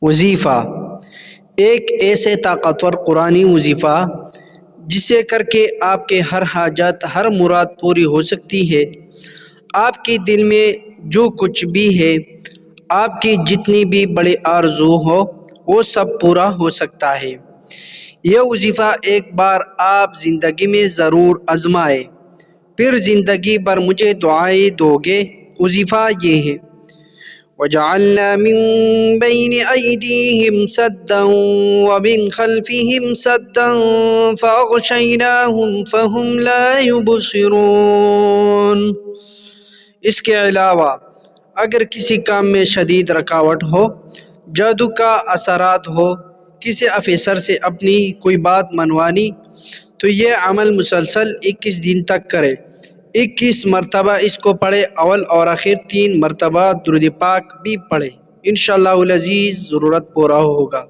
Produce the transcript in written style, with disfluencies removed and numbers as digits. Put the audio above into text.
وظیفہ ایک ایسے طاقتور قرآنی وظیفہ جسے کر کے آپ کے ہر حاجت ہر مراد پوری ہو سکتی ہے۔ آپ کے دل میں جو کچھ بھی ہے، آپ کی جتنی بھی بڑی آرزو ہو، وہ سب پورا ہو سکتا ہے۔ یہ وظیفہ ایک بار آپ زندگی میں ضرور آزمائے، پھر زندگی بھر مجھے دعائیں دو گے۔ وظیفہ یہ ہے: وَجَعَلْنَا مِن بَيْنِ أَيْدِيهِمْ سَدًّا وَمِنْ خَلْفِهِمْ سَدًّا فَأَغْشَيْنَاهُمْ فَهُمْ لَا يُبْصِرُونَ۔ اس کے علاوہ اگر کسی کام میں شدید رکاوٹ ہو، جادو کا اثرات ہو، کسی آفیسر سے اپنی کوئی بات منوانی، تو یہ عمل مسلسل 21 دن تک کرے۔ 21 مرتبہ اس کو پڑھے، اول اور آخر 3 مرتبہ درود پاک بھی پڑھے، انشاءاللہ العزیز ضرورت پورا ہوگا۔